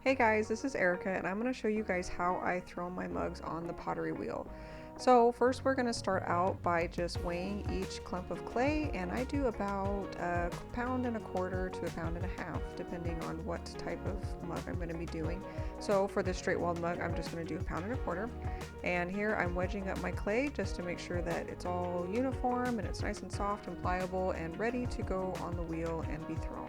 Hey guys, this is Erica and I'm going to show you guys how I throw my mugs on the pottery wheel. So first we're going to start out by just weighing each clump of clay, and I do about a pound and a quarter to a pound and a half depending on what type of mug I'm going to be doing. So for this straight walled mug I'm just going to do a pound and a quarter, and here I'm wedging up my clay just to make sure that it's all uniform and it's nice and soft and pliable and ready to go on the wheel and be thrown.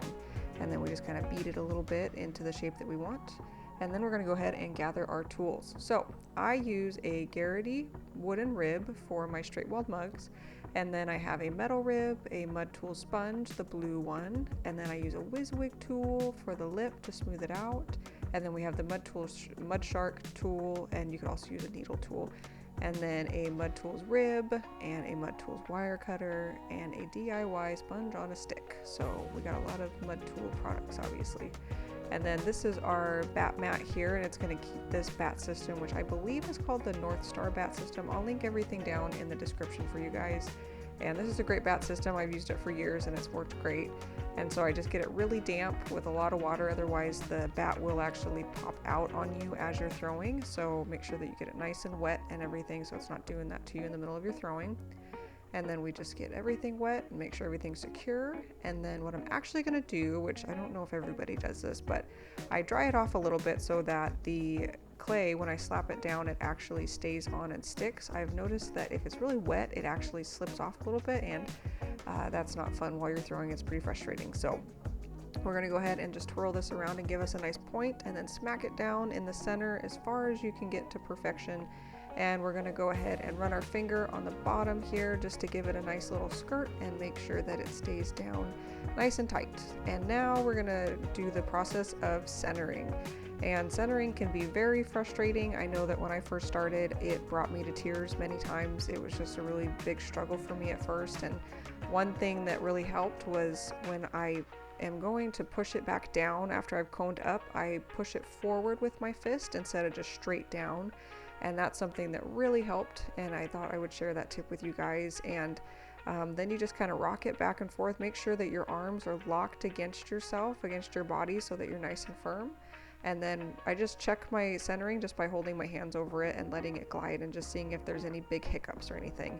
And then we just kind of beat it a little bit into the shape that we want. And then we're going to go ahead and gather our tools. So I use a Garrity Wooden Rib for my straight walled mugs, and then I have a metal rib, a Mudtools Sponge, the blue one, and then I use a Wizwig Tool for the lip to smooth it out, and then we have the Mudtools Mudshark tool, and you could also use a needle tool, and then a Mudtools rib and a Mudtools wire cutter and a DIY sponge on a stick. So we got a lot of mud tool products obviously. And then this is our bat mat here, and it's going to keep this bat system, which I believe is called the North Star bat system. I'll link everything down in the description for you guys. And this is a great bat system. I've used it for years and it's worked great. And so I just get it really damp with a lot of water, otherwise the bat will actually pop out on you as you're throwing. So make sure that you get it nice and wet and everything so it's not doing that to you in the middle of your throwing. And then we just get everything wet and make sure everything's secure. And then what I'm actually going to do, which I don't know if everybody does this, but I dry it off a little bit so that the clay, when I slap it down, it actually stays on and sticks. I've noticed that if it's really wet, it actually slips off a little bit, and that's not fun while you're throwing. It's pretty frustrating. So we're going to go ahead and just twirl this around and give us a nice point, and then smack it down in the center as far as you can get to perfection. And we're going to go ahead and run our finger on the bottom here just to give it a nice little skirt and make sure that it stays down nice and tight. And now we're going to do the process of centering. And centering can be very frustrating. I know that when I first started, it brought me to tears many times. It was just a really big struggle for me at first. And one thing that really helped was when I am going to push it back down after I've coned up, I push it forward with my fist instead of just straight down. And that's something that really helped, and I thought I would share that tip with you guys. And then you just kind of rock it back and forth. Make sure that your arms are locked against yourself, against your body, so that you're nice and firm. And then I just check my centering just by holding my hands over it and letting it glide and just seeing if there's any big hiccups or anything.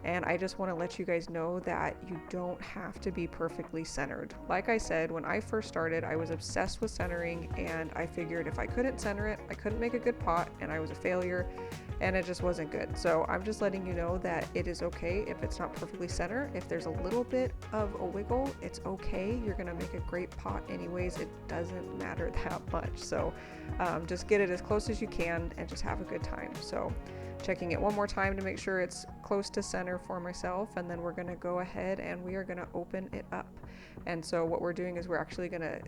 And I just want to let you guys know that you don't have to be perfectly centered. Like I said, when I first started, I was obsessed with centering, and I figured if I couldn't center it, I couldn't make a good pot, and I was a failure, and it just wasn't good. So I'm just letting you know that it is okay if it's not perfectly centered. If there's a little bit of a wiggle, it's okay. You're gonna make a great pot anyways. It doesn't matter that much. So just get it as close as you can and just have a good time. So checking it one more time to make sure it's close to center for myself, and then we're going to go ahead and we are going to open it up. And so what we're doing is we're actually going to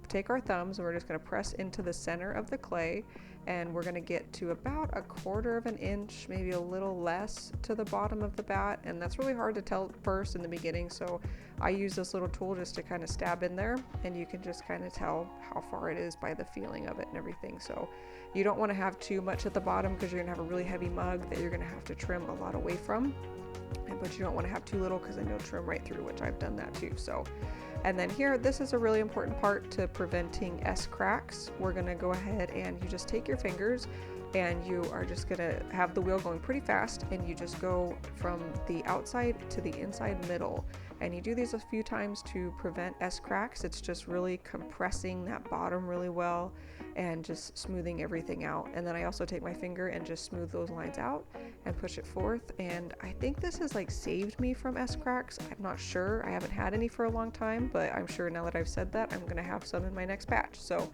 take our thumbs and we're just going to press into the center of the clay, and we're going to get to about a quarter of an inch, maybe a little less, to the bottom of the bat. And that's really hard to tell first in the beginning, so I use this little tool just to kind of stab in there, and you can just kind of tell how far it is by the feeling of it and everything. So you don't want to have too much at the bottom because you're going to have a really heavy mug that you're going to have to trim a lot away from, but you don't want to have too little because then you'll trim right through, which I've done that too. So, and then here, this is a really important part to preventing S cracks. We're going to go ahead and you just take your fingers and you are just going to have the wheel going pretty fast, and you just go from the outside to the inside middle, and you do these a few times to prevent S cracks. It's just really compressing that bottom really well and just smoothing everything out. And then I also take my finger and just smooth those lines out and push it forth, and I think this has like saved me from S cracks. I'm not sure, I haven't had any for a long time, but I'm sure now that I've said that, I'm gonna have some in my next batch. So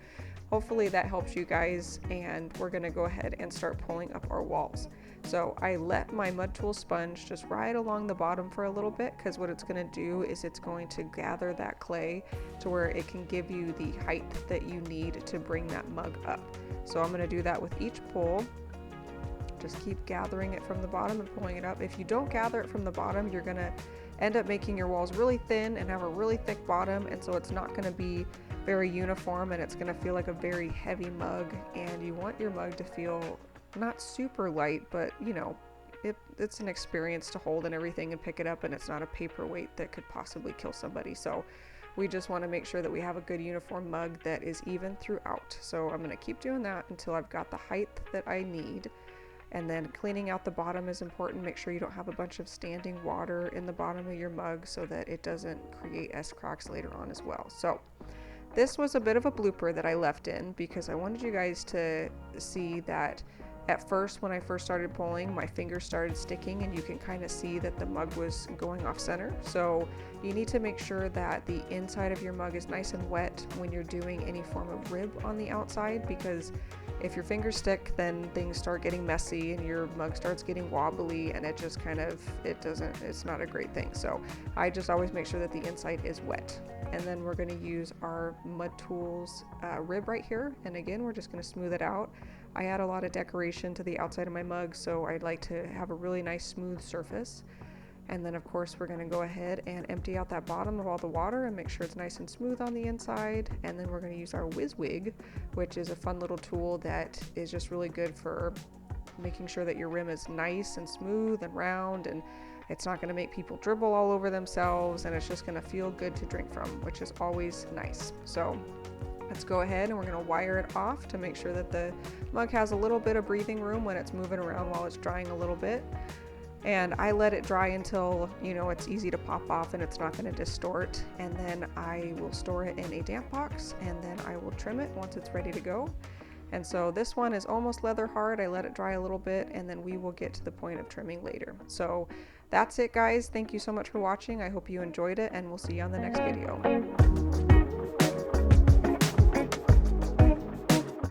hopefully that helps you guys, and we're gonna go ahead and start pulling up our walls. So I let my Mudtools sponge just ride along the bottom for a little bit, because what it's going to do is it's going to gather that clay to where it can give you the height that you need to bring that mug up. So I'm going to do that with each pull. Just keep gathering it from the bottom and pulling it up. If you don't gather it from the bottom, you're going to end up making your walls really thin and have a really thick bottom, and so it's not going to be very uniform, and it's going to feel like a very heavy mug. And you want your mug to feel not super light, but you know, it's an experience to hold and everything and pick it up, and it's not a paperweight that could possibly kill somebody. So We just want to make sure that we have a good uniform mug that is even throughout. So I'm going to keep doing that until I've got the height that I need. And then cleaning out the bottom is important. Make sure you don't have a bunch of standing water in the bottom of your mug so that it doesn't create S-cracks later on as well. So this was a bit of a blooper that I left in because I wanted you guys to see that at first, when I first started pulling, my fingers started sticking and you can kind of see that the mug was going off center. So you need to make sure that the inside of your mug is nice and wet when you're doing any form of rib on the outside, because if your fingers stick, then things start getting messy and your mug starts getting wobbly, and it just kind of, it's not a great thing. So I just always make sure that the inside is wet. And then we're going to use our Mudtools rib right here. And again, we're just going to smooth it out. I add a lot of decoration to the outside of my mug, so I'd like to have a really nice smooth surface. And then of course we're going to go ahead and empty out that bottom of all the water and make sure it's nice and smooth on the inside. And then we're going to use our Wizwig, which is a fun little tool that is just really good for making sure that your rim is nice and smooth and round, and it's not going to make people dribble all over themselves, and it's just going to feel good to drink from, which is always nice. So let's go ahead and we're going to wire it off to make sure that the mug has a little bit of breathing room when it's moving around while it's drying a little bit. And I let it dry until, you know, it's easy to pop off and it's not going to distort. And then I will store it in a damp box, and then I will trim it once it's ready to go. And so this one is almost leather hard. I let it dry a little bit, and then we will get to the point of trimming later. So that's it, guys. Thank you so much for watching. I hope you enjoyed it, and we'll see you on the next video.